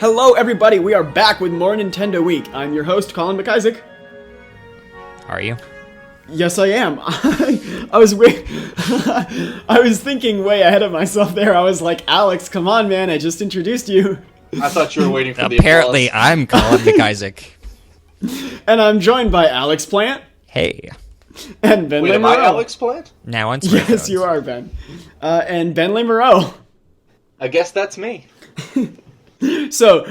Hello, everybody. We are back with more Nintendo Week. I'm your host, Colin McIsaac. Are you? Yes, I am. I was thinking way ahead of myself there. I was like, Alex, come on, man. I just introduced you. I thought you were waiting for the Apparently, applause. I'm Colin McIsaac. And I'm joined by Alex Plant Hey. and Ben Wait, am I Moreau. Alex Plant? Now on Yes, smartphones. you are, Ben. And Ben Moreau. I guess that's me. So,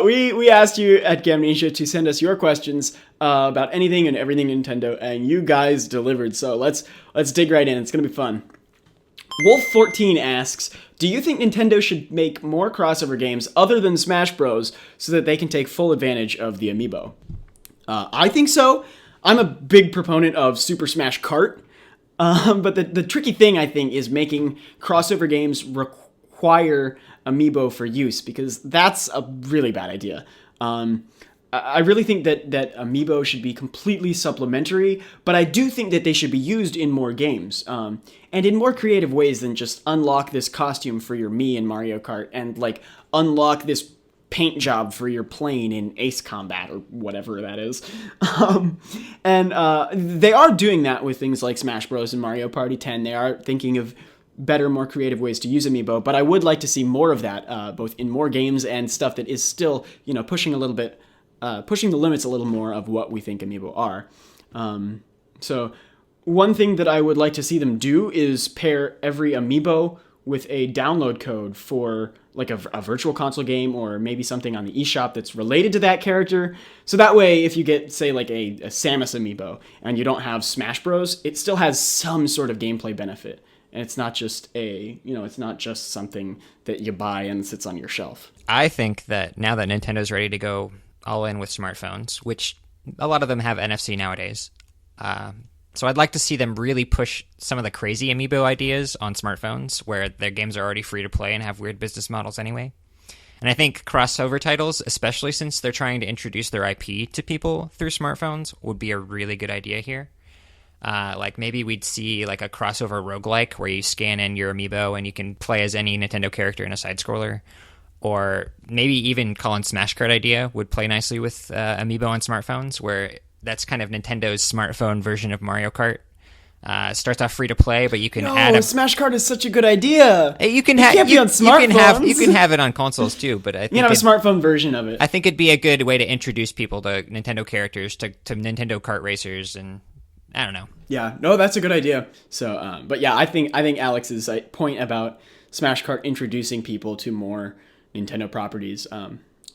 we asked you at Gamnesia to send us your questions about anything and everything Nintendo, and you guys delivered. So let's dig right in. It's gonna be fun. Wolf14 asks, do you think Nintendo should make more crossover games other than Smash Bros. So that they can take full advantage of the Amiibo? I think so. I'm a big proponent of Super Smash Kart, but the tricky thing, I think, is making crossover games require Amiibo for use, because that's a really bad idea. I really think that Amiibo should be completely supplementary, but I do think that they should be used in more games, and in more creative ways than just unlock this costume for your Mii in Mario Kart and like unlock this paint job for your plane in Ace Combat or whatever that is. And they are doing that with things like Smash Bros. And Mario Party 10. They are thinking of better, more creative ways to use Amiibo, but I would like to see more of that, both in more games and stuff that is still, pushing a little bit, pushing the limits a little more of what we think Amiibo are. So one thing that I would like to see them do is pair every Amiibo with a download code for like a virtual console game, or maybe something on the eShop that's related to that character. So that way, if you get, say, like a Samus Amiibo and you don't have Smash Bros., it still has some sort of gameplay benefit. And it's not just it's not just something that you buy and sits on your shelf. I think that now that Nintendo's ready to go all in with smartphones, which a lot of them have NFC nowadays, so I'd like to see them really push some of the crazy Amiibo ideas on smartphones, where their games are already free to play and have weird business models anyway. And I think crossover titles, especially since they're trying to introduce their IP to people through smartphones, would be a really good idea here. Like maybe we'd see like a crossover roguelike where you scan in your Amiibo and you can play as any Nintendo character in a side-scroller. Or maybe even Colin's Smash Kart idea would play nicely with Amiibo on smartphones, where that's kind of Nintendo's smartphone version of Mario Kart. Starts off free to play, but you can add Smash Kart is such a good idea. You can can't be on smartphones. You can have it on consoles too, but I think you can have a smartphone version of it. I think it'd be a good way to introduce people to Nintendo characters, to Nintendo kart racers, and I don't know. Yeah, no, that's a good idea. So, but yeah, I think Alex's point about Smash Kart introducing people to more Nintendo properties,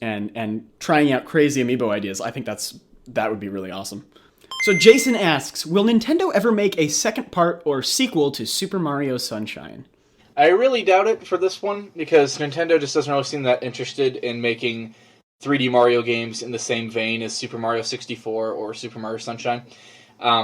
and trying out crazy Amiibo ideas, I think that would be really awesome. So Jason asks, will Nintendo ever make a second part or sequel to Super Mario Sunshine? I really doubt it for this one, because Nintendo just doesn't really seem that interested in making 3D Mario games in the same vein as Super Mario 64 or Super Mario Sunshine.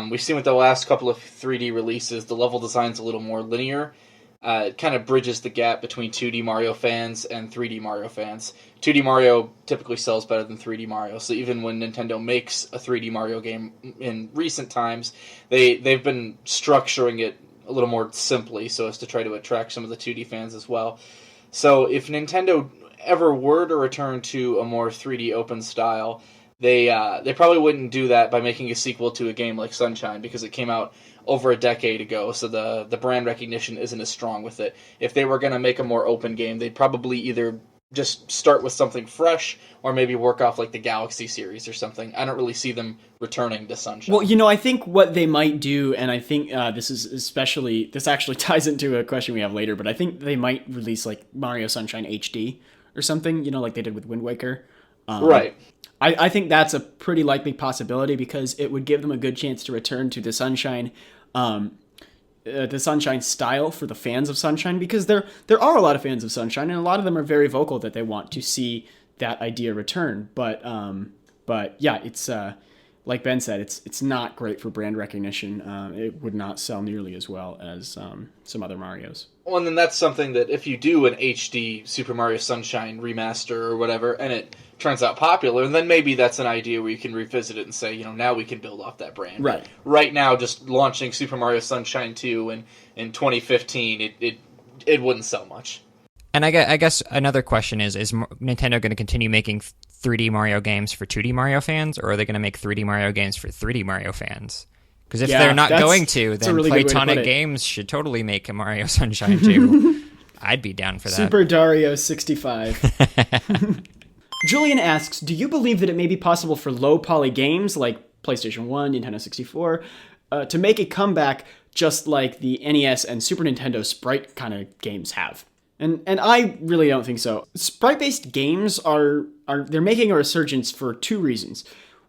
We've seen with the last couple of 3D releases, the level design's a little more linear. It kind of bridges the gap between 2D Mario fans and 3D Mario fans. 2D Mario typically sells better than 3D Mario, so even when Nintendo makes a 3D Mario game in recent times, they've been structuring it a little more simply so as to try to attract some of the 2D fans as well. So if Nintendo ever were to return to a more 3D open style, they probably wouldn't do that by making a sequel to a game like Sunshine, because it came out over a decade ago, so the brand recognition isn't as strong with it. If they were going to make a more open game, they'd probably either just start with something fresh, or maybe work off like the Galaxy series or something. I don't really see them returning to Sunshine. Well, I think what they might do, and I think this actually ties into a question we have later, but I think they might release like Mario Sunshine HD or something, like they did with Wind Waker. Right. I think that's a pretty likely possibility, because it would give them a good chance to return to the Sunshine style for the fans of Sunshine, because there are a lot of fans of Sunshine, and a lot of them are very vocal that they want to see that idea return. But yeah, it's like Ben said, it's not great for brand recognition. It would not sell nearly as well as some other Marios. Well, and then that's something that if you do an HD Super Mario Sunshine remaster or whatever, and it turns out popular, and then maybe that's an idea where you can revisit it and say, now we can build off that brand. Right. Right now, just launching Super Mario Sunshine 2 in 2015, it wouldn't sell much. And I guess another question is Nintendo going to continue making 3D Mario games for 2D Mario fans, or are they going to make 3D Mario games for 3D Mario fans? Because if they're not going to, then really Playtonic Games should totally make a Mario Sunshine too. I'd be down for that. Super Dario 65. Julian asks, do you believe that it may be possible for low-poly games like PlayStation 1, Nintendo 64, to make a comeback just like the NES and Super Nintendo sprite kind of games have? And I really don't think so. Sprite-based games they're making a resurgence for two reasons.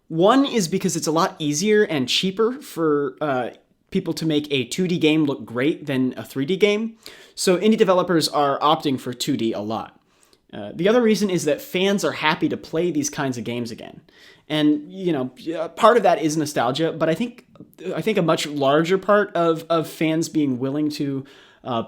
One is because it's a lot easier and cheaper for people to make a 2D game look great than a 3D game. So indie developers are opting for 2D a lot. The other reason is that fans are happy to play these kinds of games again. And, part of that is nostalgia, but I think a much larger part of fans being willing to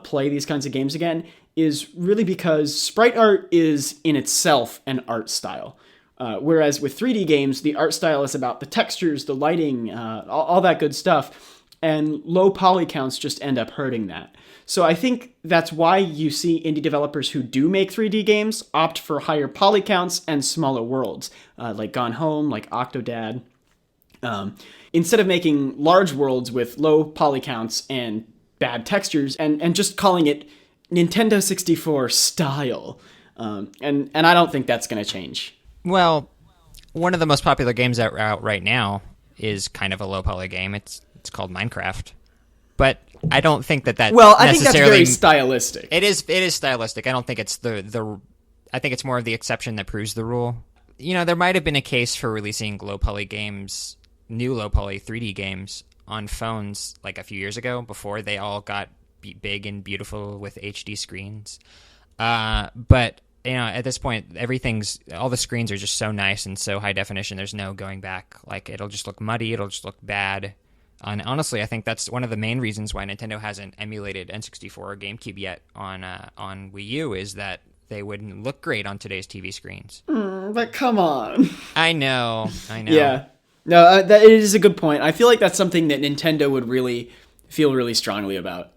play these kinds of games again is really because sprite art is in itself an art style. Whereas with 3D games, the art style is about the textures, the lighting, all that good stuff. And low poly counts just end up hurting that. So I think that's why you see indie developers who do make 3D games opt for higher poly counts and smaller worlds, like Gone Home, like Octodad. Instead of making large worlds with low poly counts and bad textures and just calling it Nintendo 64 style. And I don't think that's going to change. Well, one of the most popular games out right now is kind of a low poly game. It's called Minecraft. But I don't think that I think that's very stylistic. It is stylistic. I don't think it's I think it's more of the exception that proves the rule. There might have been a case for releasing low poly games, new low poly 3D games on phones like a few years ago before they all got big and beautiful with HD screens. But at this point, all the screens are just so nice and so high definition. There's no going back. Like, it'll just look muddy. It'll just look bad. And honestly, I think that's one of the main reasons why Nintendo hasn't emulated N64 or GameCube yet on Wii U is that they wouldn't look great on today's TV screens. But come on. I know. Yeah. No, that it is a good point. I feel like that's something that Nintendo would really feel really strongly about.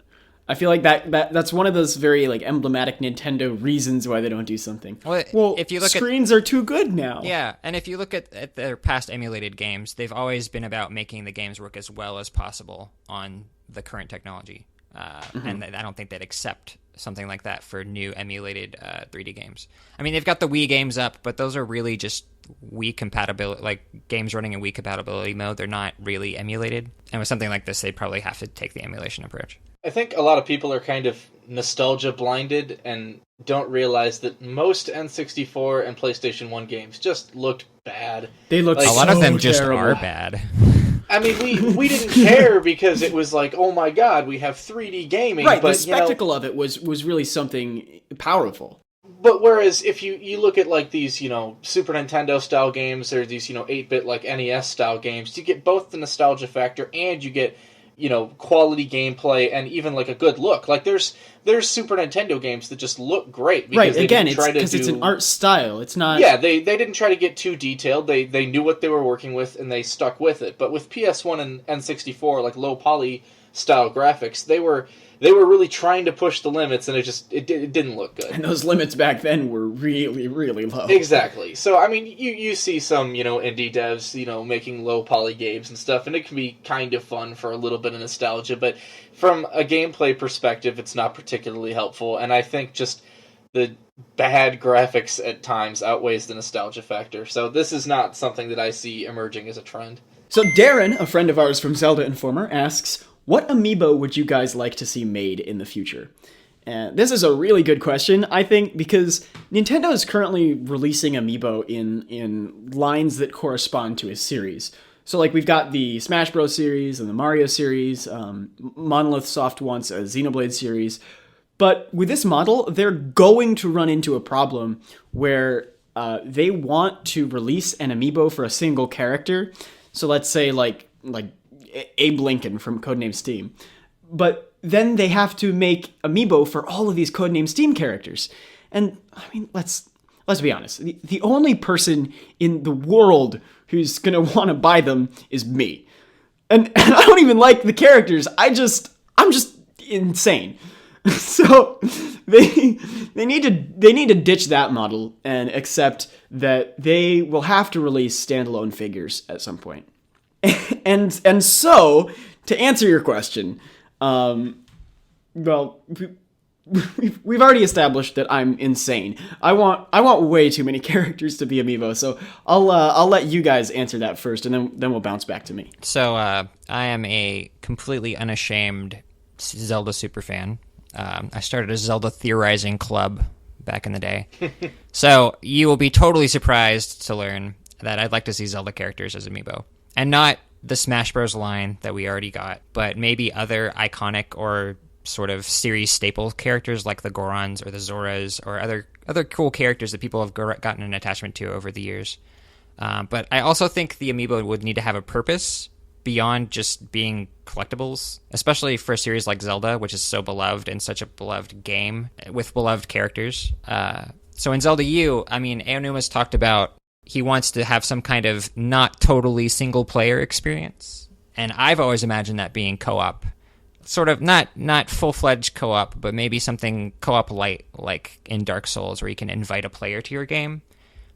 I feel like that's one of those very emblematic Nintendo reasons why they don't do something. Well, if you look screens are too good now. Yeah, and if you look at their past emulated games, they've always been about making the games work as well as possible on the current technology. And I don't think they'd accept something like that for new emulated 3D games. I mean, they've got the Wii games up, but those are really just Wii compatibility, games running in Wii compatibility mode. They're not really emulated. And with something like this, they'd probably have to take the emulation approach. I think a lot of people are kind of nostalgia blinded and don't realize that most N64 and PlayStation 1 games just looked bad. They looked a lot of them just terrible. are bad. I mean, we didn't care because it was like, oh my god, we have 3D gaming. Right, but, the spectacle of it was really something powerful. But whereas if you look at these, Super Nintendo style games or these, 8-bit NES style games, you get both the nostalgia factor and you get quality gameplay and even a good look. There's Super Nintendo games that just look great because right. Again, it's because it's an art style. It's not. Yeah, they didn't try to get too detailed. They knew what they were working with and they stuck with it. But with PS1 and N64, low poly style graphics, they were really trying to push the limits, and it didn't look good. And those limits back then were really, really low. Exactly. So, I mean, you see some, indie devs, making low-poly games and stuff, and it can be kind of fun for a little bit of nostalgia, but from a gameplay perspective, it's not particularly helpful, and I think just the bad graphics at times outweighs the nostalgia factor. So this is not something that I see emerging as a trend. So Darren, a friend of ours from Zelda Informer, asks, what amiibo would you guys like to see made in the future? And this is a really good question, I think, because Nintendo is currently releasing amiibo in lines that correspond to a series. So, we've got the Smash Bros. Series and the Mario series. Monolith Soft wants a Xenoblade series. But with this model, they're going to run into a problem where they want to release an amiibo for a single character. So let's say, like Abe Lincoln from Codename Steam. But then they have to make amiibo for all of these Codename Steam characters. And, I mean, let's be honest. The only person in the world who's going to want to buy them is me. And I don't even like the characters. I'm just insane. So they need to ditch that model and accept that they will have to release standalone figures at some point. And so to answer your question, well, we've already established that I'm insane. I want way too many characters to be amiibo. So I'll let you guys answer that first, and then we'll bounce back to me. So I am a completely unashamed Zelda superfan. I started a Zelda theorizing club back in the day. So you will be totally surprised to learn that I'd like to see Zelda characters as amiibo. And not the Smash Bros. Line that we already got, but maybe other iconic or sort of series staple characters like the Gorons or the Zoras or other cool characters that people have gotten an attachment to over the years. But I also think the amiibo would need to have a purpose beyond just being collectibles, especially for a series like Zelda, which is so beloved and such a beloved game with beloved characters. So in Zelda U, I mean, Aonuma's talked about he wants to have some kind of not totally single-player experience. And I've always imagined that being co-op. Sort of not full-fledged co-op, but maybe something co-op light, like in Dark Souls, where you can invite a player to your game.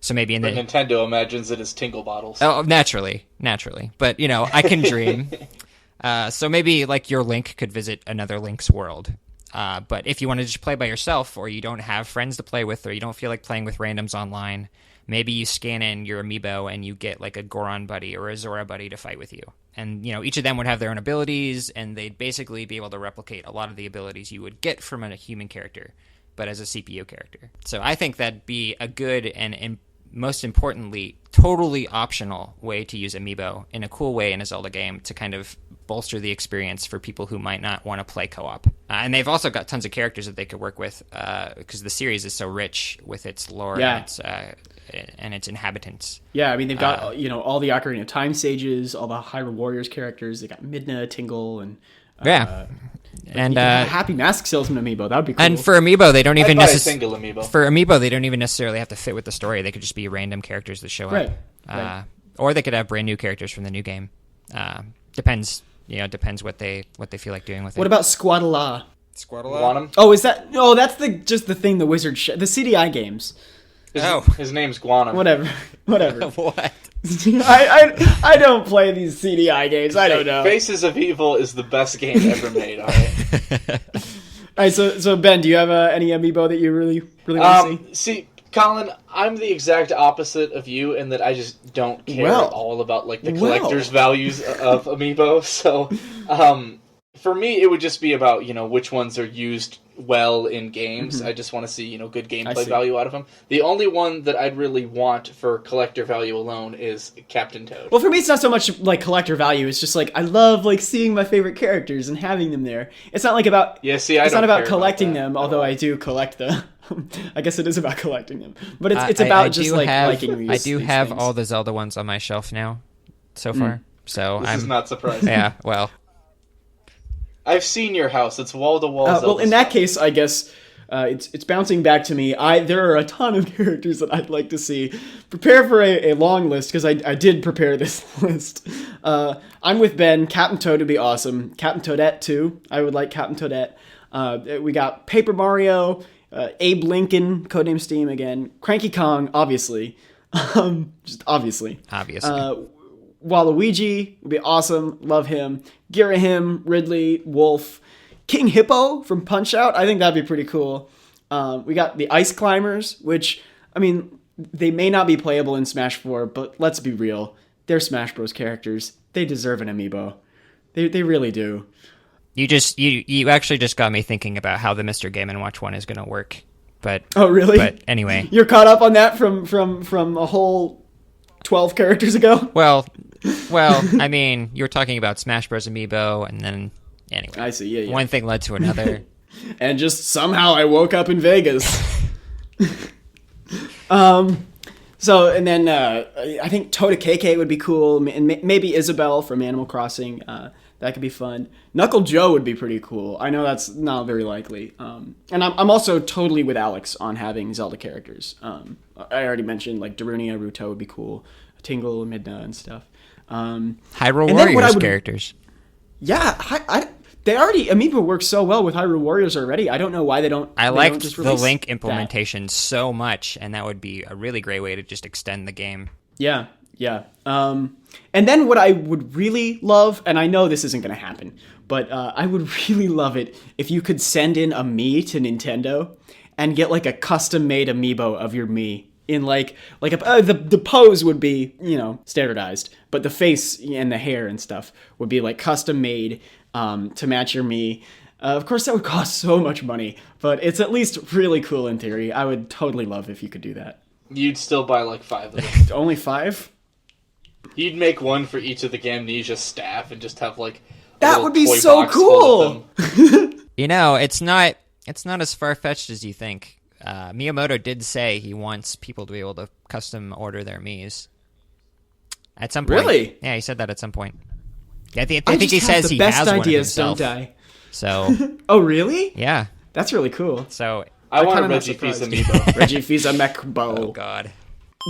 So maybe in the... Nintendo imagines it as tingle bottles. Oh, naturally. But, I can dream. So maybe, like, your Link could visit another Link's world. But if you want to just play by yourself, or you don't have friends to play with, or you don't feel like playing with randoms online, maybe you scan in your amiibo and you get like a Goron buddy or a Zora buddy to fight with you. And, each of them would have their own abilities, and they'd basically be able to replicate a lot of the abilities you would get from a human character, but as a CPU character. So I think that'd be a good and most importantly, totally optional way to use amiibo in a cool way in a Zelda game to kind of bolster the experience for people who might not want to play co-op. And they've also got tons of characters that they could work with because the series is so rich with its lore and its inhabitants. Yeah, I mean, they've got, all the Ocarina of Time sages, all the Hyrule Warriors characters. They got Midna, Tingle, and... And Happy Mask Salesman amiibo, that would be cool. And for amiibo, they don't even necessarily they don't even necessarily have to fit with the story. They could just be random characters that show up. Right. Or they could have brand new characters from the new game. Depends what they feel like doing with it. What about Squadala? Guanum? Oh, is that... Oh, that's just the thing the Wizard... the CDI games. His name's Guanum. Whatever. What? I don't play these CDI games. I don't know. Faces of Evil is the best game ever made. All right. All right. So Ben, do you have any amiibo that you really want to see? See, Colin, I'm the exact opposite of you in that I just don't care at all about like the collector's values of amiibo. So, for me, it would just be about which ones are used well in games. I just want to see good gameplay value out of them. The only one that I'd really want for collector value alone is Captain Toad. Well, for me, it's not so much like collector value. It's just like I love like seeing my favorite characters and having them there. It's not like about it's not about collecting them, although I do collect them. I guess it is about collecting them, but it's about liking these. I do have things. all the Zelda ones on my shelf now, so far. So this is not surprising. Yeah, well. I've seen your house. It's wall-to-wall Zelda well, in that stuff. case, I guess it's bouncing back to me. There are a ton of characters that I'd like to see. Prepare for a long list, because I did prepare this list. I'm with Ben. Captain Toad would be awesome. Captain Toadette, too. I would like Captain Toadette. We got Paper Mario, Abe Lincoln, Codename Steam again. Cranky Kong, obviously. Just obviously. Waluigi would be awesome. Love him. Girahim, Ridley, Wolf, King Hippo from Punch-Out. I think that'd be pretty cool. We got the Ice Climbers, which, I mean, they may not be playable in Smash 4, but let's be real. They're Smash Bros. Characters. They deserve an amiibo. They really do. You actually just got me thinking about how the Mr. Game & Watch one is going to work. But oh, really? But anyway, you're caught up on that from a whole 12 characters ago? Well, I mean, you were talking about Smash Bros. Amiibo, and then, anyway. I see, yeah. One thing led to another. And just somehow I woke up in Vegas. So, and then I think Toda KK would be cool, and maybe Isabelle from Animal Crossing. That could be fun. Knuckle Joe would be pretty cool. I know that's not very likely. And I'm also totally with Alex on having Zelda characters. I already mentioned, like, Darunia, Ruto would be cool. Tingle, Midna, and stuff. Hyrule Warriors characters. Yeah, Amiibo works so well with Hyrule Warriors already. I don't know why they don't. I they liked don't just the release Link that. implementation so much, and that would be a really great way to just extend the game. Yeah. And then what I would really love, and I know this isn't going to happen, but I would really love it if you could send in a Mii to Nintendo and get like a custom-made Amiibo of your Mii. In the pose would be, standardized, but the face and the hair and stuff would be like custom made to match your Mii. Of course, that would cost so much money, but it's at least really cool in theory. I would totally love if you could do that. You'd still buy like 5 of them. Only 5? You'd make one for each of the Gamnesia staff and just have like a that little would be toy so box full of cool. them. It's not as far-fetched as you think. Miyamoto did say he wants people to be able to custom order their Miis. At some point. Really? Yeah, he said that at some point. I think I he just says have the he best has one ideas himself. don't die. So, Oh, really? yeah. That's really cool. So, I want a kinda not Reggie Fils surprised. amiibo. Regifiza Mechbo. oh god.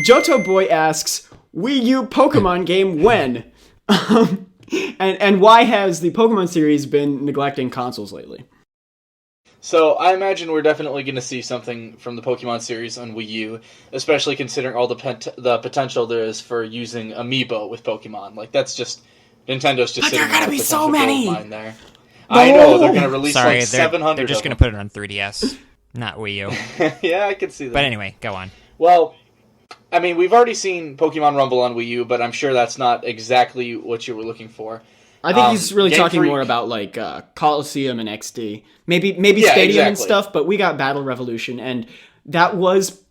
Johto Boy asks, Wii U Pokemon game when? And why has the Pokemon series been neglecting consoles lately? So I imagine we're definitely going to see something from the Pokemon series on Wii U, especially considering all the potential there is for using Amiibo with Pokemon. Like that's just Nintendo's just But there sitting are gonna on a be so potential many! gold mine there. I know they're going to release Sorry, like 700. they're just going to put it on 3DS, not Wii U. Yeah, I can see that. But anyway, go on. Well, I mean, we've already seen Pokemon Rumble on Wii U, but I'm sure that's not exactly what you were looking for. I think he's really Game talking Freak- more about like Coliseum and XD, maybe Yeah, Stadium and exactly. stuff. But we got Battle Revolution, and that was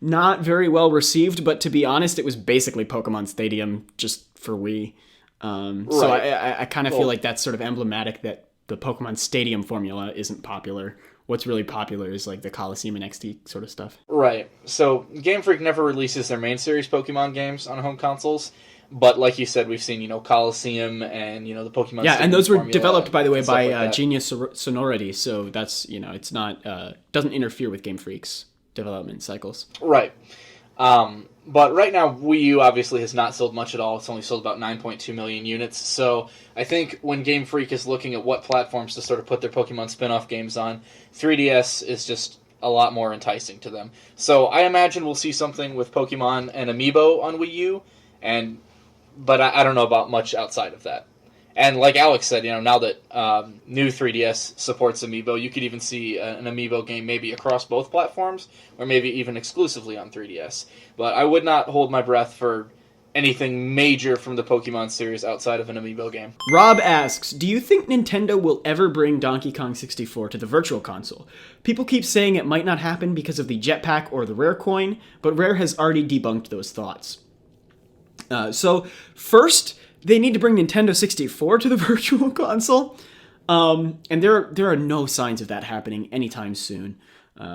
not very well received. But to be honest, it was basically Pokemon Stadium just for Wii. So Right. I kind of feel like that's sort of emblematic that the Pokemon Stadium formula isn't popular. What's really popular is like the Coliseum and XD sort of stuff. Right. So Game Freak never releases their main series Pokemon games on home consoles. But like you said, we've seen, Coliseum and, the Pokemon Yeah, Stadium and those were formula developed, by the way, and stuff by like that. Genius Sonority. So that's, it's not, doesn't interfere with Game Freak's development cycles. Right. But right now, Wii U obviously has not sold much at all. It's only sold about 9.2 million units. So I think when Game Freak is looking at what platforms to sort of put their Pokemon spin-off games on, 3DS is just a lot more enticing to them. So I imagine we'll see something with Pokemon and Amiibo on Wii U, but I don't know about much outside of that. And like Alex said, now that new 3DS supports Amiibo, you could even see an Amiibo game maybe across both platforms, or maybe even exclusively on 3DS. But I would not hold my breath for anything major from the Pokemon series outside of an Amiibo game. Rob asks, do you think Nintendo will ever bring Donkey Kong 64 to the Virtual Console? People keep saying it might not happen because of the jetpack or the Rare coin, but Rare has already debunked those thoughts. So first, they need to bring Nintendo 64 to the Virtual Console, and there are no signs of that happening anytime soon.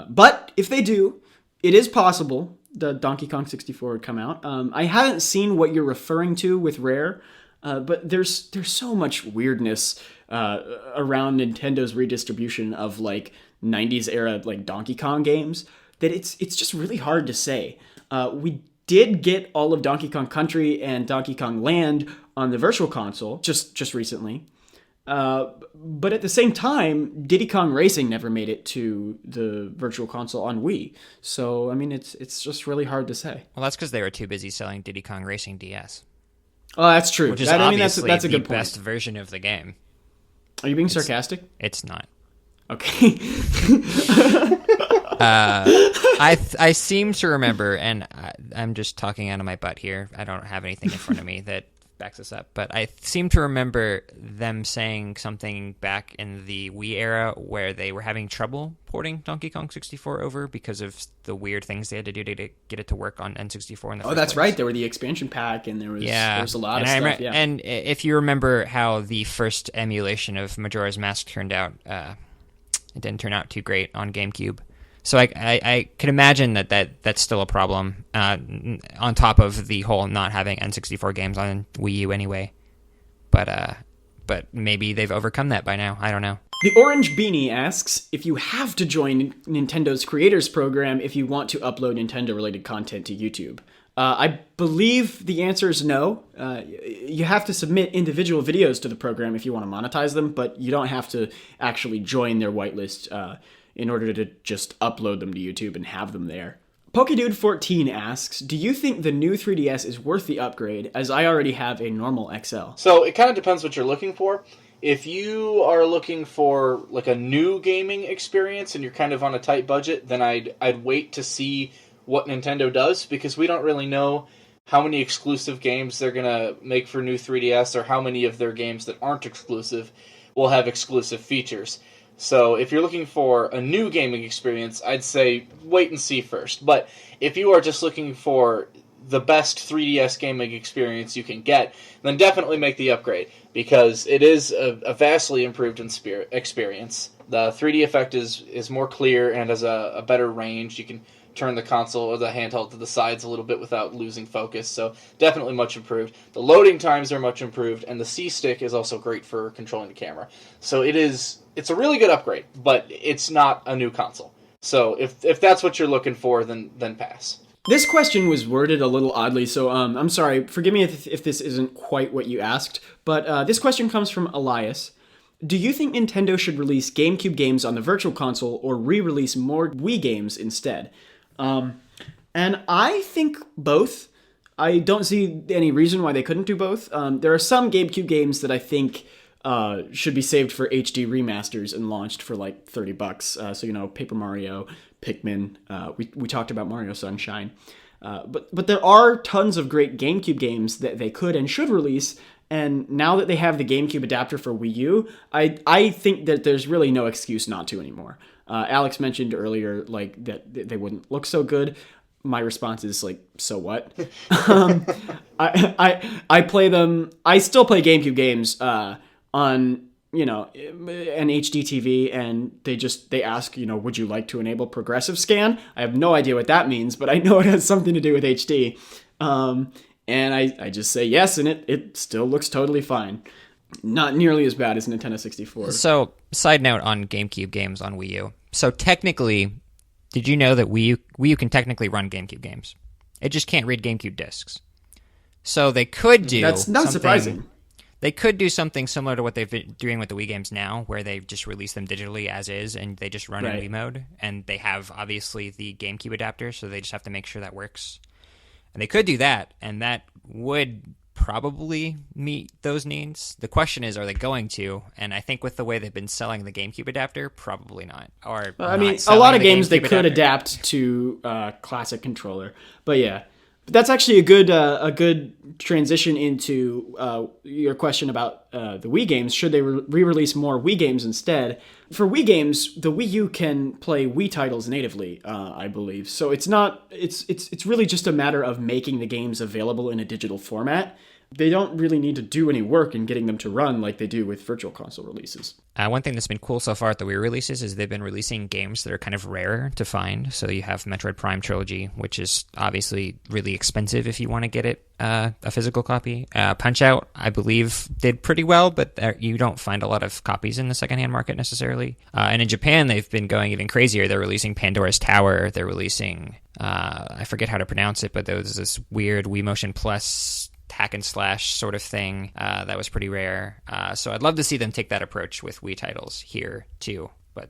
But if they do, it is possible the Donkey Kong 64 would come out. I haven't seen what you're referring to with Rare, but there's so much weirdness around Nintendo's redistribution of like 90s era like Donkey Kong games that it's just really hard to say. We did get all of Donkey Kong Country and Donkey Kong Land on the Virtual Console just recently. But at the same time, Diddy Kong Racing never made it to the Virtual Console on Wii. So, I mean, it's just really hard to say. Well, that's because they were too busy selling Diddy Kong Racing DS. Oh, that's true. Which is that's obviously a the good point. best version of the game. Are you being sarcastic? It's not. Okay. I seem to remember, and I'm just talking out of my butt here. I don't have anything in front of me that backs this up, but I seem to remember them saying something back in the Wii era where they were having trouble porting Donkey Kong 64 over because of the weird things they had to do to get it to work on N64 in the first That's place. right. There were the expansion pack, and there was a lot of stuff. Yeah. And if you remember how the first emulation of Majora's Mask turned out, it didn't turn out too great on GameCube. So I can imagine that's still a problem, on top of the whole not having N64 games on Wii U anyway. But maybe they've overcome that by now. I don't know. The Orange Beanie asks if you have to join Nintendo's Creators Program if you want to upload Nintendo-related content to YouTube. I believe the answer is no. You have to submit individual videos to the program if you want to monetize them, but you don't have to actually join their whitelist in order to just upload them to YouTube and have them there. PokeDude14 asks, do you think the new 3DS is worth the upgrade, as I already have a normal XL? So it kind of depends what you're looking for. If you are looking for like a new gaming experience and you're kind of on a tight budget, then I'd wait to see what Nintendo does, because we don't really know how many exclusive games they're going to make for new 3DS, or how many of their games that aren't exclusive will have exclusive features. So if you're looking for a new gaming experience, I'd say wait and see first. But if you are just looking for the best 3DS gaming experience you can get, then definitely make the upgrade, because it is a vastly improved experience. The 3D effect is more clear and has a better range. You can turn the console or the handheld to the sides a little bit without losing focus, so definitely much improved. The loading times are much improved, and the C-Stick is also great for controlling the camera. So it's a really good upgrade, but it's not a new console. So if that's what you're looking for, then pass. This question was worded a little oddly, so I'm sorry. Forgive me if this isn't quite what you asked, but this question comes from Elias. Do you think Nintendo should release GameCube games on the Virtual Console or re-release more Wii games instead? And I think both. I don't see any reason why they couldn't do both. There are some GameCube games that I think should be saved for HD remasters and launched for like $30. So, Paper Mario, Pikmin. We talked about Mario Sunshine. But there are tons of great GameCube games that they could and should release. And now that they have the GameCube adapter for Wii U, I think that there's really no excuse not to anymore. Alex mentioned earlier, like, that they wouldn't look so good. My response is like, so what? I play them. I still play GameCube games on an HD TV, and they ask, would you like to enable progressive scan? I have no idea what that means, but I know it has something to do with HD. And I just say yes, and it still looks totally fine. Not nearly as bad as Nintendo 64. So, side note on GameCube games on Wii U. So technically, did you know that Wii U can technically run GameCube games? It just can't read GameCube discs. So they could do That's not surprising. They could do something similar to what they've been doing with the Wii games now, where they just release them digitally as is, and they just run in Wii mode. And they have, obviously, the GameCube adapter, so they just have to make sure that works. And they could do that, and that would probably meet those needs. The question is, are they going to? And I think with the way they've been selling the GameCube adapter, probably not. Or I mean, a lot of games they could adapt to classic controller. But yeah, that's actually a good transition into your question about the Wii games. Should they re-release more Wii games instead? For Wii games, the Wii U can play Wii titles natively, I believe. So it's really just a matter of making the games available in a digital format. They don't really need to do any work in getting them to run like they do with Virtual Console releases. One thing that's been cool so far at the Wii releases is they've been releasing games that are kind of rare to find. So you have Metroid Prime Trilogy, which is obviously really expensive if you want to get it a physical copy. Punch-Out, I believe, did pretty well, but you don't find a lot of copies in the secondhand market necessarily. And in Japan, they've been going even crazier. They're releasing Pandora's Tower. They're releasing, I forget how to pronounce it, but there was this weird Wii Motion Plus hack and slash sort of thing that was pretty rare. So I'd love to see them take that approach with Wii titles here too. But,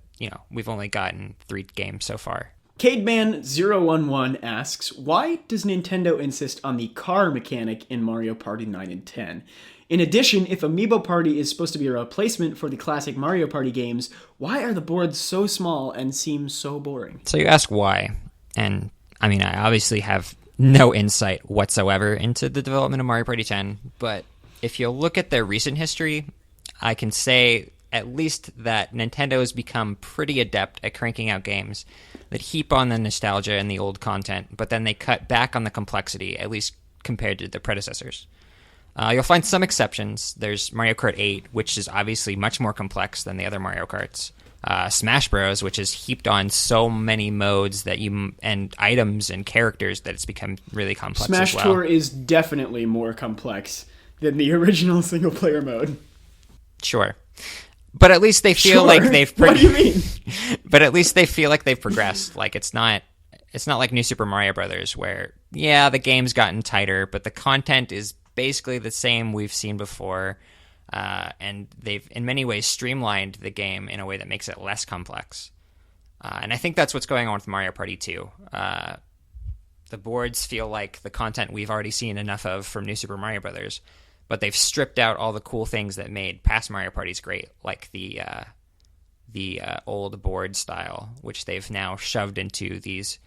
we've only gotten 3 games so far. Cademan011 asks, why does Nintendo insist on the car mechanic in Mario Party 9 and 10? In addition, if Amiibo Party is supposed to be a replacement for the classic Mario Party games, why are the boards so small and seem so boring? So you ask why, and I mean, I obviously have no insight whatsoever into the development of Mario Party 10, but if you look at their recent history, I can say at least that Nintendo has become pretty adept at cranking out games that heap on the nostalgia and the old content, but then they cut back on the complexity, at least compared to the predecessors. You'll find some exceptions. There's Mario Kart 8, which is obviously much more complex than the other Mario Karts. Smash Bros, which is heaped on so many modes and items and characters that it's become really complex Smash as well. Tour is definitely more complex than the original single-player mode. Sure. But at least they feel like they've... What do you mean? But at least they feel like they've progressed. Like, it's not like New Super Mario Brothers, where yeah, the game's gotten tighter, but the content is basically the same we've seen before. And they've, in many ways, streamlined the game in a way that makes it less complex. And I think that's what's going on with Mario Party 2. The boards feel like the content we've already seen enough of from New Super Mario Bros., but they've stripped out all the cool things that made past Mario Parties great, like the old board style, which they've now shoved into these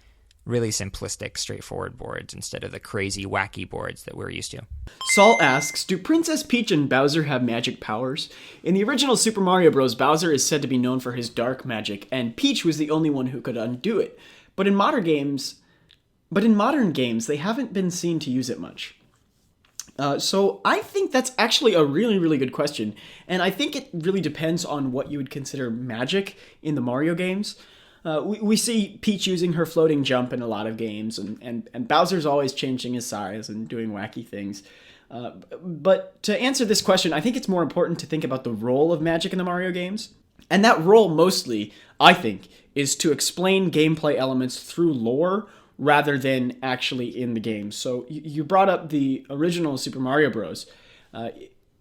really simplistic, straightforward boards instead of the crazy, wacky boards that we're used to. Saul asks, do Princess Peach and Bowser have magic powers? In the original Super Mario Bros., Bowser is said to be known for his dark magic, and Peach was the only one who could undo it. But in modern games, they haven't been seen to use it much. So I think that's actually a really, really good question. And I think it really depends on what you would consider magic in the Mario games. We see Peach using her floating jump in a lot of games, and Bowser's always changing his size and doing wacky things. But to answer this question, I think it's more important to think about the role of magic in the Mario games. And that role mostly, I think, is to explain gameplay elements through lore rather than actually in the game. So you brought up the original Super Mario Bros.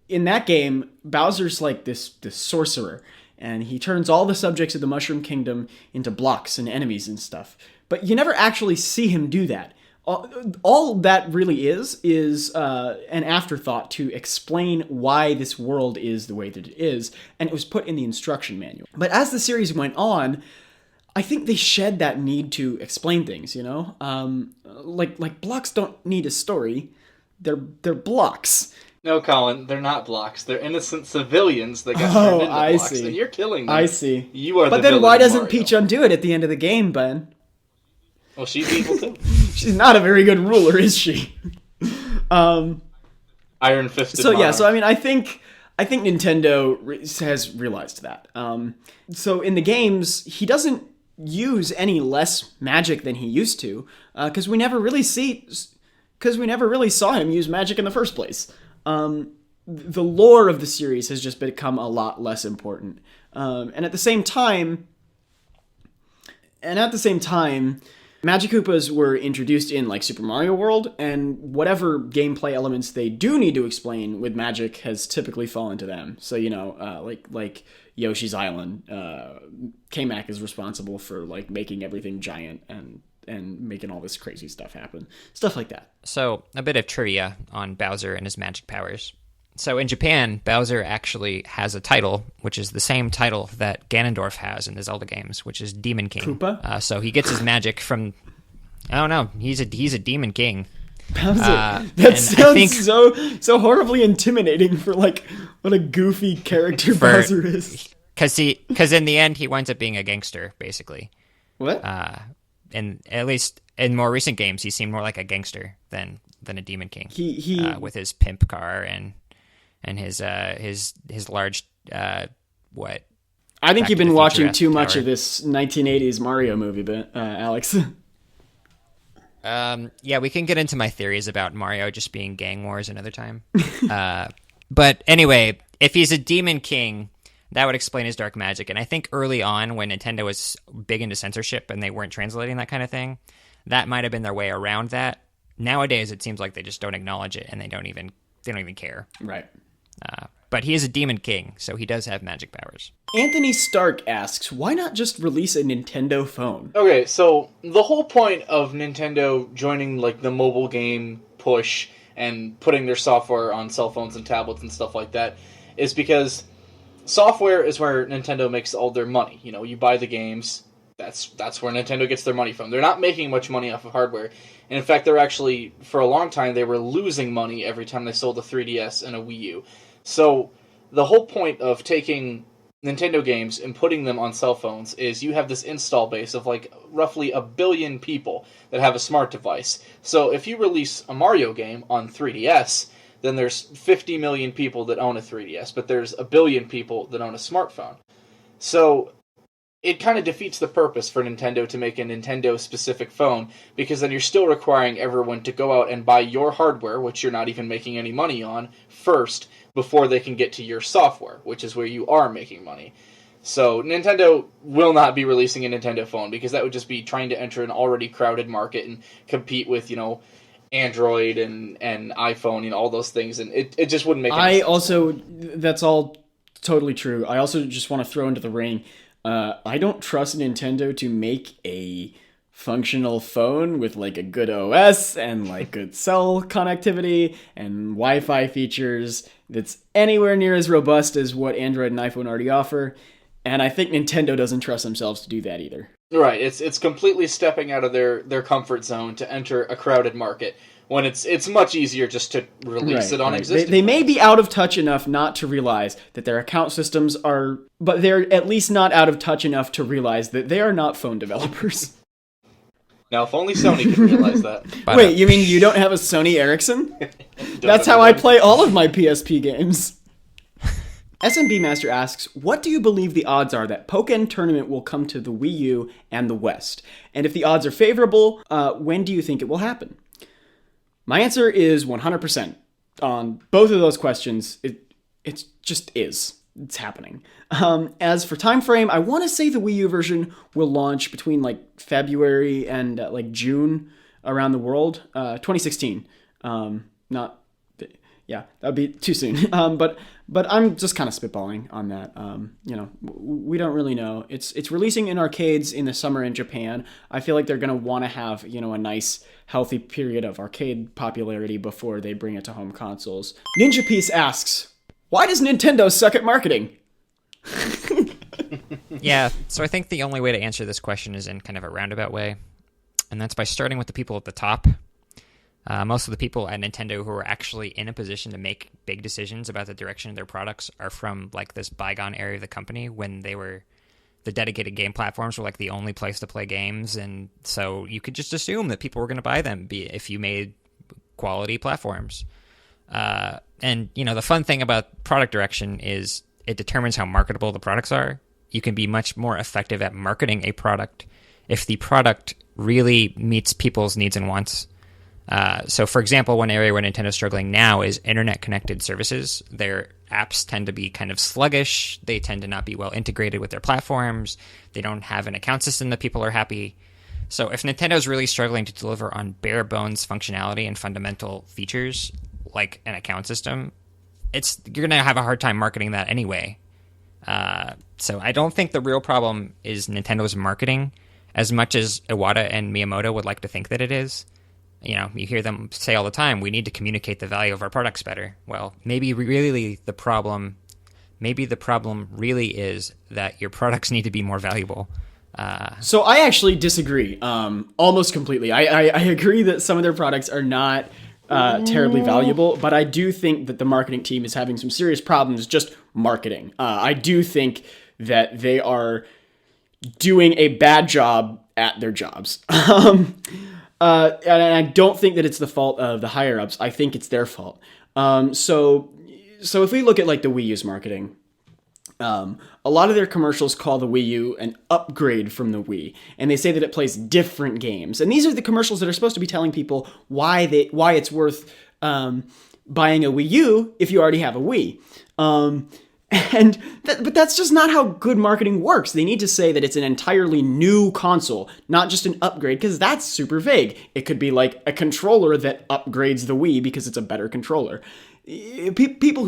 In that game, Bowser's like this sorcerer, and he turns all the subjects of the Mushroom Kingdom into blocks and enemies and stuff. But you never actually see him do that. All that really is an afterthought to explain why this world is the way that it is, and it was put in the instruction manual. But as the series went on, I think they shed that need to explain things, you know? Like blocks don't need a story. They're blocks. No, Colin, they're not blocks. They're innocent civilians that got turned into blocks, see. And you're killing them. I see. You are but the then villain, why doesn't Mario. Peach undo it at the end of the game, Ben? Well, she's evil too. She's not a very good ruler, is she? Iron-fisted So yeah, monarch. so I mean, I think Nintendo has realized that. So in the games, he doesn't use any less magic than he used to, because we never really saw him use magic in the first place. The lore of the series has just become a lot less important, and at the same time, Magic Koopas were introduced in like Super Mario World, and whatever gameplay elements they do need to explain with magic has typically fallen to them. So you know, like Yoshi's Island, K-Mac is responsible for like making everything giant and making all this crazy stuff happen, stuff like that. So a bit of trivia on Bowser and his magic powers. So in Japan, Bowser actually has a title, which is the same title that Ganondorf has in the Zelda games, which is Demon King. Koopa? So he gets his magic from... I don't know. He's a Demon King. Bowser. That sounds so horribly intimidating for like what a goofy character Bowser is. Because in the end, he winds up being a gangster, basically. What? And at least in more recent games, he seemed more like a gangster than a Demon King. He with his pimp car and his large what? I think Back you've to been the watching Future too much tower. of this 1980s Mario movie, but Alex. Yeah, we can get into my theories about Mario just being gang wars another time. But anyway, if he's a Demon King, that would explain his dark magic. And I think early on, when Nintendo was big into censorship and they weren't translating that kind of thing, that might have been their way around that. Nowadays, it seems like they just don't acknowledge it and they don't even care. Right. But he is a Demon King, so he does have magic powers. Anthony Stark asks, why not just release a Nintendo phone? Okay, so the whole point of Nintendo joining like the mobile game push and putting their software on cell phones and tablets and stuff like that is because software is where Nintendo makes all their money. You know, you buy the games, that's where Nintendo gets their money from. They're not making much money off of hardware. And in fact, they're actually, for a long time, they were losing money every time they sold a 3DS and a Wii U. So the whole point of taking Nintendo games and putting them on cell phones is you have this install base of like roughly 1 billion people that have a smart device. So if you release a Mario game on 3DS, then there's 50 million people that own a 3DS, but there's 1 billion people that own a smartphone. So it kind of defeats the purpose for Nintendo to make a Nintendo-specific phone, because then you're still requiring everyone to go out and buy your hardware, which you're not even making any money on, first, before they can get to your software, which is where you are making money. So Nintendo will not be releasing a Nintendo phone because that would just be trying to enter an already crowded market and compete with, Android and iPhone and all those things, and it just wouldn't make any sense. That's all totally true. I also just want to throw into the ring, I don't trust Nintendo to make a functional phone with like a good OS and like good cell connectivity and Wi-Fi features that's anywhere near as robust as what Android and iPhone already offer. And I think Nintendo doesn't trust themselves to do that either. Right, it's completely stepping out of their comfort zone to enter a crowded market when it's much easier just to release it on existing. They may be out of touch enough not to realize that their account systems are, but they're at least not out of touch enough to realize that they are not phone developers. Now, if only Sony could realize that. Wait, you mean you don't have a Sony Ericsson? That's how I play all of my PSP games. SMB Master asks, what do you believe the odds are that Pokmon Tournament will come to the Wii U and the West? And if the odds are favorable, when do you think it will happen? My answer is 100%. On both of those questions, it just is. It's happening. As for time frame, I want to say the Wii U version will launch between like February and like June around the world. 2016. Yeah, that'd be too soon. But I'm just kind of spitballing on that. We don't really know. It's releasing in arcades in the summer in Japan. I feel like they're gonna want to have a nice healthy period of arcade popularity before they bring it to home consoles. Ninja Piece asks, why does Nintendo suck at marketing? Yeah, so I think the only way to answer this question is in kind of a roundabout way, and that's by starting with the people at the top. Most of the people at Nintendo who are actually in a position to make big decisions about the direction of their products are from like this bygone area of the company when the dedicated game platforms were like the only place to play games, and so you could just assume that people were going to buy them if you made quality platforms. And the fun thing about product direction is it determines how marketable the products are. You can be much more effective at marketing a product if the product really meets people's needs and wants. So, for example, one area where Nintendo's struggling now is internet-connected services. Their apps tend to be kind of sluggish. They tend to not be well integrated with their platforms. They don't have an account system that people are happy. So if Nintendo's really struggling to deliver on bare-bones functionality and fundamental features, like an account system, you're going to have a hard time marketing that anyway. So I don't think the real problem is Nintendo's marketing as much as Iwata and Miyamoto would like to think that it is. You hear them say all the time, we need to communicate the value of our products better. Well, maybe the problem really is that your products need to be more valuable. So I actually disagree almost completely. I agree that some of their products are not terribly valuable, but I do think that the marketing team is having some serious problems just marketing. I do think that they are doing a bad job at their jobs. And I don't think that it's the fault of the higher-ups. I think it's their fault. So if we look at like the Wii U's marketing, a lot of their commercials call the Wii U an upgrade from the Wii, and they say that it plays different games. And these are the commercials that are supposed to be telling people why it's worth buying a Wii U if you already have a Wii. But that's just not how good marketing works. They need to say that it's an entirely new console, not just an upgrade, because that's super vague. It could be like a controller that upgrades the Wii because it's a better controller. People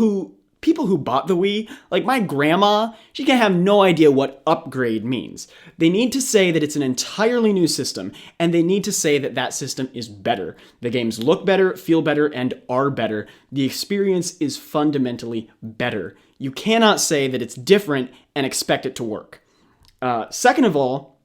who bought the Wii, like my grandma, she can have no idea what upgrade means. They need to say that it's an entirely new system, and they need to say that that system is better. The games look better, feel better, and are better. The experience is fundamentally better. You cannot say that it's different and expect it to work. Second of all,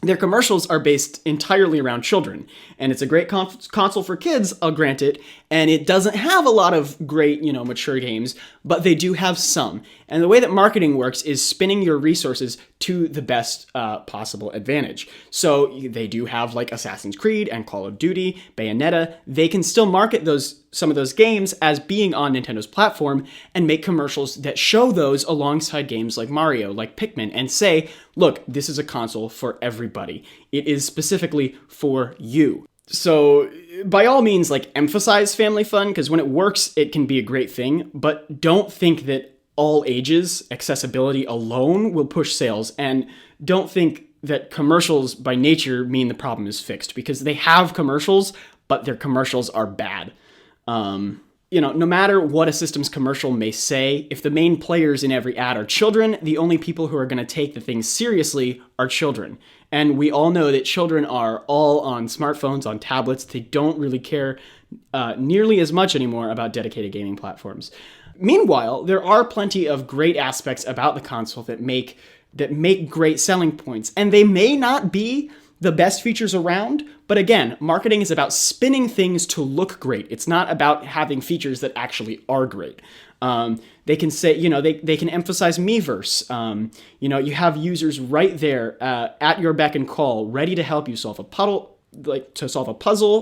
their commercials are based entirely around children, and it's a great console for kids, I'll grant it, and it doesn't have a lot of great, mature games, but they do have some. And the way that marketing works is spinning your resources to the best possible advantage. So they do have like Assassin's Creed and Call of Duty, Bayonetta. They can still market some of those games as being on Nintendo's platform and make commercials that show those alongside games like Mario, like Pikmin, and say, look, this is a console for everybody. It is specifically for you. So by all means, like emphasize family fun, because when it works, it can be a great thing, but don't think that all ages, accessibility alone will push sales. And don't think that commercials by nature mean the problem is fixed, because they have commercials, but their commercials are bad. No matter what a system's commercial may say, if the main players in every ad are children, the only people who are going to take the thing seriously are children. And we all know that children are all on smartphones, on tablets. They don't really care nearly as much anymore about dedicated gaming platforms. Meanwhile, there are plenty of great aspects about the console that make great selling points. And they may not be the best features around, but again, marketing is about spinning things to look great. It's not about having features that actually are great. They can say, they can emphasize Miiverse. You have users right there at your beck and call, ready to help you solve a puzzle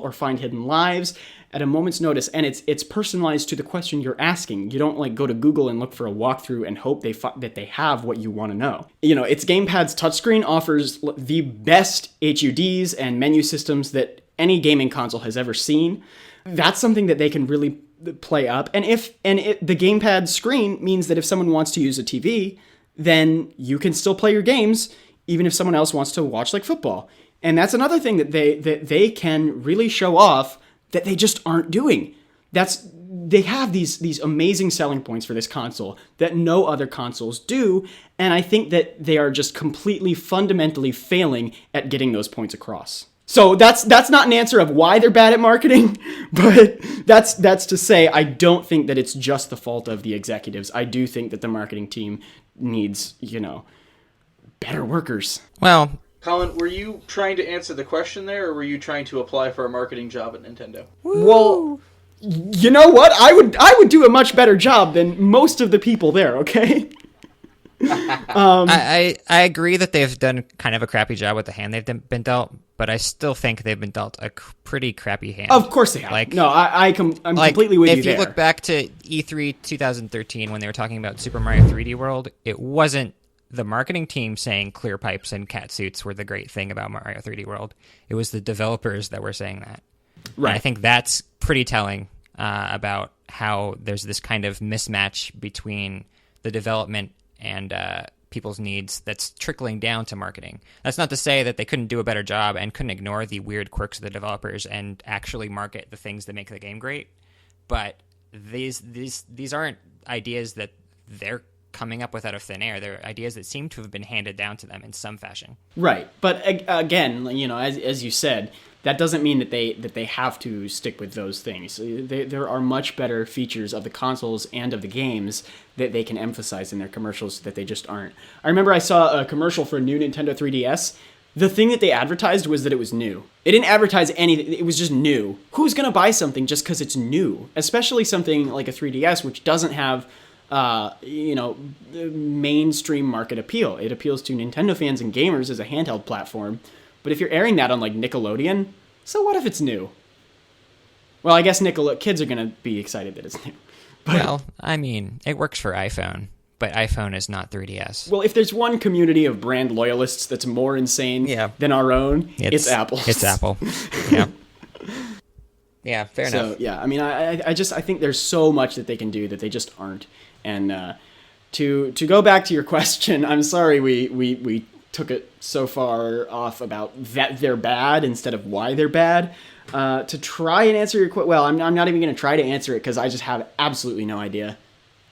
or find hidden lives at a moment's notice, and it's personalized to the question you're asking. You don't go to Google and look for a walkthrough and hope that they have what you want to know. Its gamepad's touchscreen offers the best HUDs and menu systems that any gaming console has ever seen. That's something that they can really play up. And the gamepad screen means that if someone wants to use a TV, then you can still play your games, even if someone else wants to watch football. And that's another thing that they can really show off that they just aren't doing. They have these amazing selling points for this console that no other consoles do, and I think that they are just completely fundamentally failing at getting those points across. So that's not an answer of why they're bad at marketing, but that's to say I don't think that it's just the fault of the executives. I do think that the marketing team needs, better workers. Well, Colin, were you trying to answer the question there, or were you trying to apply for a marketing job at Nintendo? Well, you know what? I would do a much better job than most of the people there, okay? I agree that they've done kind of a crappy job with the hand they've been dealt, but I still think they've been dealt a pretty crappy hand. Of course they have. I'm completely with you there. If you look back to E3 2013 when they were talking about Super Mario 3D World, it wasn't the marketing team saying clear pipes and cat suits were the great thing about Mario 3D World. It was the developers that were saying that. Right. And I think that's pretty telling about how there's this kind of mismatch between the development and people's needs that's trickling down to marketing. That's not to say that they couldn't do a better job and couldn't ignore the weird quirks of the developers and actually market the things that make the game great. But these aren't ideas that they're coming up with out of thin air. They're ideas that seem to have been handed down to them in some fashion. Right, but again, as you said, that doesn't mean that they have to stick with those things. There are much better features of the consoles and of the games that they can emphasize in their commercials that they just aren't. I remember I saw a commercial for a new Nintendo 3DS. The thing that they advertised was that it was new. It didn't advertise anything. It was just new. Who's going to buy something just because it's new? Especially something like a 3DS, which doesn't have mainstream market appeal. It appeals to Nintendo fans and gamers as a handheld platform. But if you're airing that on Nickelodeon, so what if it's new? Well, I guess kids are going to be excited that it's new. But, well, I mean, it works for iPhone, but iPhone is not 3DS. Well, if there's one community of brand loyalists that's more insane than our own, it's Apple. It's Apple. Yeah. Yeah, fair enough. So, yeah, I mean, I think there's so much that they can do that they just aren't. And to go back to your question, I'm sorry we took it so far off about that they're bad instead of why they're bad. To try and answer your question, well, I'm not even going to try to answer it because I just have absolutely no idea.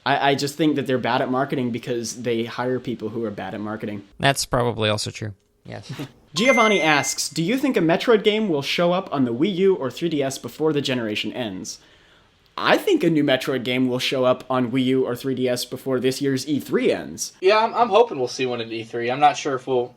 I just think that they're bad at marketing because they hire people who are bad at marketing. That's probably also true. Yes. Giovanni asks, do you think a Metroid game will show up on the Wii U or 3DS before the generation ends? I think a new Metroid game will show up on Wii U or 3DS before this year's E3 ends. Yeah, I'm hoping we'll see one at E3. I'm not sure if we'll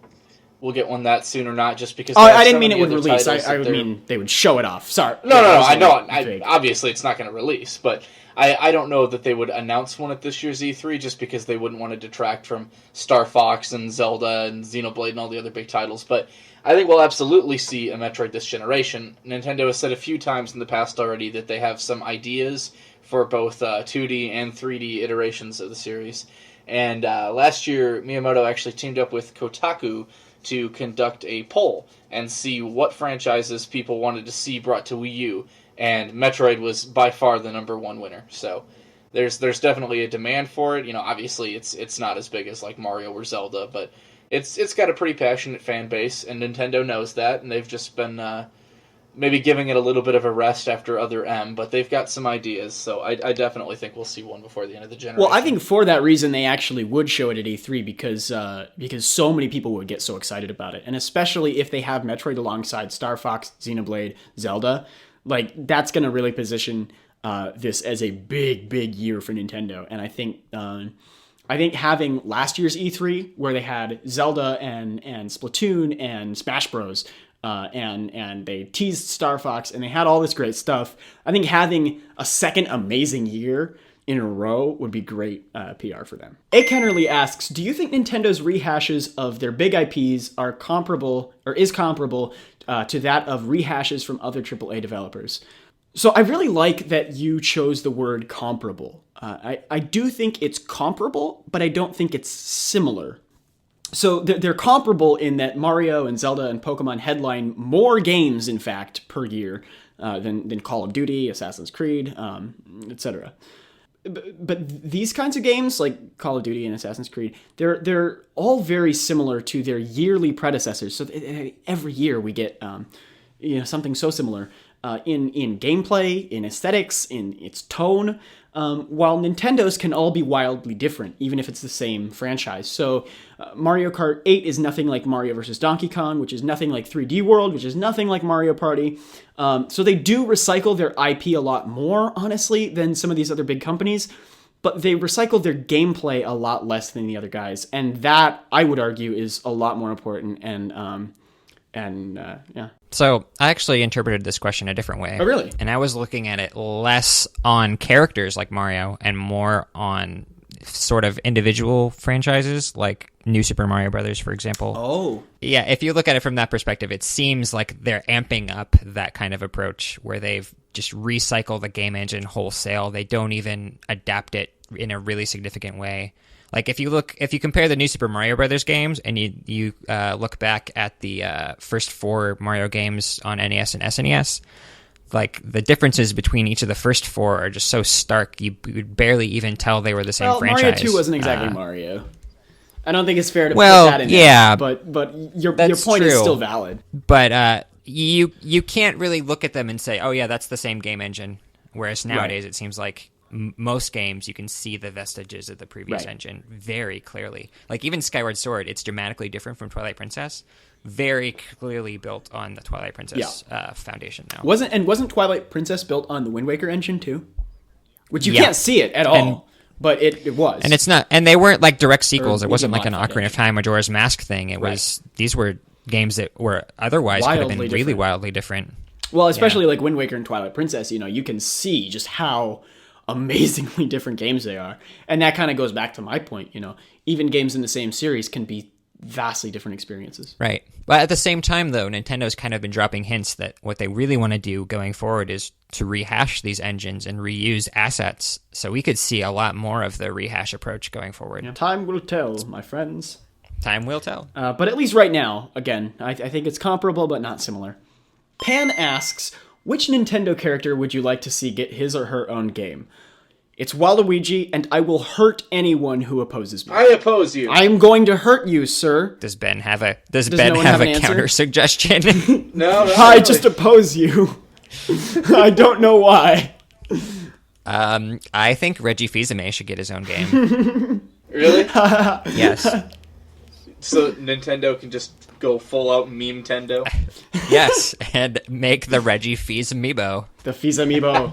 get one that soon or not, just because... Oh, I didn't mean it would release. I would mean they would show it off. Sorry. No, I know. Obviously, it's not going to release, but I don't know that they would announce one at this year's E3 just because they wouldn't want to detract from Star Fox and Zelda and Xenoblade and all the other big titles. But I think we'll absolutely see a Metroid this generation. Nintendo has said a few times in the past already that they have some ideas for both 2D and 3D iterations of the series. And last year, Miyamoto actually teamed up with Kotaku to conduct a poll and see what franchises people wanted to see brought to Wii U. And Metroid was by far the number one winner. So there's definitely a demand for it. You know, obviously it's not as big as like Mario or Zelda, but it's got a pretty passionate fan base, and Nintendo knows that, and they've just been maybe giving it a little bit of a rest after Other M, but they've got some ideas, so I definitely think we'll see one before the end of the generation. Well, I think for that reason they actually would show it at E3 because so many people would get so excited about it, and especially if they have Metroid alongside Star Fox, Xenoblade, Zelda, like that's going to really position this as a big year for Nintendo, and I think having last year's E3 where they had Zelda and Splatoon and Smash Bros. And they teased Star Fox and they had all this great stuff. I think having a second amazing year in a row would be great PR for them. A. Kennerly asks, do you think Nintendo's rehashes of their big IPs are comparable or is comparable to that of rehashes from other AAA developers? So I really like that you chose the word comparable. I do think it's comparable, but I don't think it's similar. So they're comparable in that Mario and Zelda and Pokemon headline more games, in fact, per year than Call of Duty, Assassin's Creed, etc. But these kinds of games, like Call of Duty and Assassin's Creed, they're all very similar to their yearly predecessors. So every year we get something so similar in gameplay, in aesthetics, in its tone. While Nintendo's can all be wildly different, even if it's the same franchise. So Mario Kart 8 is nothing like Mario vs. Donkey Kong, which is nothing like 3D World, which is nothing like Mario Party. So they do recycle their IP a lot more, honestly, than some of these other big companies. But they recycle their gameplay a lot less than the other guys. And that, I would argue, is a lot more important. Yeah. So I actually interpreted this question a different way. Oh, really? And I was looking at it less on characters like Mario and more on sort of individual franchises like New Super Mario Brothers, for example. Oh. Yeah, if you look at it from that perspective, it seems like they're amping up that kind of approach where they've just recycled the game engine wholesale. They don't even adapt it in a really significant way. Like if you compare the New Super Mario Brothers games and you look back at the first 4 Mario games on NES and SNES, like the differences between each of the first 4 are just so stark you would barely even tell they were the same franchise. Mario 2 wasn't exactly Mario. I don't think it's fair to put that in yeah, there, but your point is still valid. But you can't really look at them and say, oh yeah, that's the same game engine. Whereas nowadays it seems like most games you can see the vestiges of the previous engine very clearly. Like even Skyward Sword, it's dramatically different from Twilight Princess. Very clearly built on the Twilight Princess foundation now. Wasn't Twilight Princess built on the Wind Waker engine too? Which you can't see it at all. But it was. And it's not, and they weren't like direct sequels. It wasn't like an Ocarina of Time, Majora's Mask thing. It was, these were games that were otherwise could have been really wildly different. Well, especially like Wind Waker and Twilight Princess, you can see just how amazingly different games they are. And that kind of goes back to my point, even games in the same series can be vastly different experiences. Right. But at the same time, though, Nintendo's kind of been dropping hints that what they really want to do going forward is to rehash these engines and reuse assets. So we could see a lot more of the rehash approach going forward. Yeah, time will tell, my friends. Time will tell. But at least right now, again, I think it's comparable but not similar. Pan asks, which Nintendo character would you like to see get his or her own game? It's Waluigi, and I will hurt anyone who opposes me. I oppose you. I am going to hurt you, sir. Does Ben have a an counter suggestion? No, I really. Just oppose you. I don't know why. I think Reggie Fils-Aimé should get his own game. Really? Yes. So Nintendo can just go full out meme-tendo? Yes, and make the Reggie Fils Amiibo. The Fils Amiibo.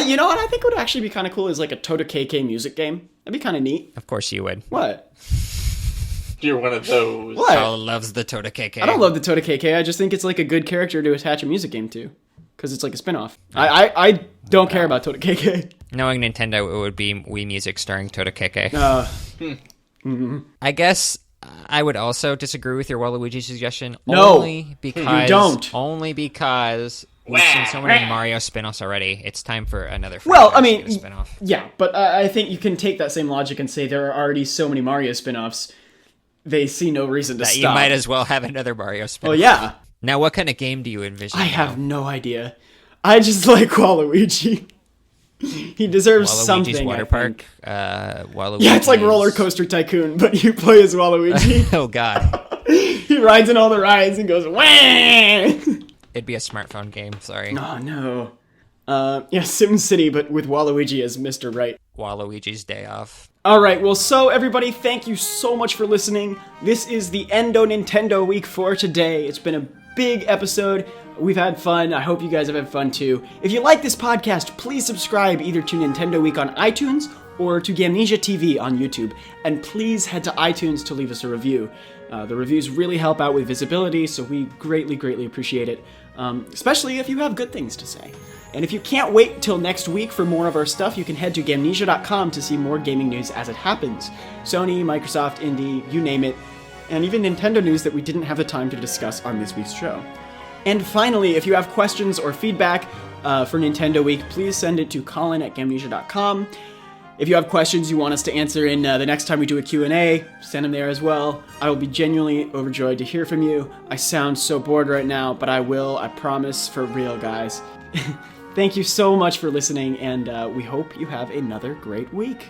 You know what I think would actually be kind of cool is like a Tota KK music game. That'd be kind of neat. Of course you would. What? You're one of those. What? Paul loves the Tota KK. I don't love the Tota KK. I just think it's like a good character to attach a music game to. Because it's like a spin-off. I don't care about Tota KK. Knowing Nintendo, it would be Wii Music starring Tota KK. I guess I would also disagree with your Waluigi suggestion. No, only because, you don't. Only because we've seen so many Mario spin-offs already. It's time for another spin-off. Yeah, but I think you can take that same logic and say there are already so many Mario spin-offs, they see no reason to stop. You might as well have another Mario spin-off. Well, yeah. Now, what kind of game do you envision? I have no idea. I just like Waluigi. He deserves Waluigi's something. Water I Park. think. Waluigi's... Yeah, it's like Roller Coaster Tycoon, but you play as Waluigi. Oh, God. He rides in all the rides and goes, wah! It'd be a smartphone game, sorry. Oh, no. Yeah, Sim City, but with Waluigi as Mr. Right. Waluigi's Day Off. Alright, well, so everybody, thank you so much for listening. This is the Endo Nintendo Week for today. It's been a big episode. We've had fun. I hope you guys have had fun too. If you like this podcast, please subscribe either to Nintendo Week on iTunes or to Gamnesia TV on YouTube. And please head to iTunes to leave us a review. The reviews really help out with visibility, so we greatly, greatly appreciate it. Especially if you have good things to say. And if you can't wait till next week for more of our stuff, you can head to Gamnesia.com to see more gaming news as it happens. Sony, Microsoft, Indie, you name it. And even Nintendo news that we didn't have the time to discuss on this week's show. And finally, if you have questions or feedback for Nintendo Week, please send it to colin@gamnesia.com. If you have questions you want us to answer in the next time we do a Q&A, send them there as well. I will be genuinely overjoyed to hear from you. I sound so bored right now, but I promise, for real, guys. Thank you so much for listening, and we hope you have another great week.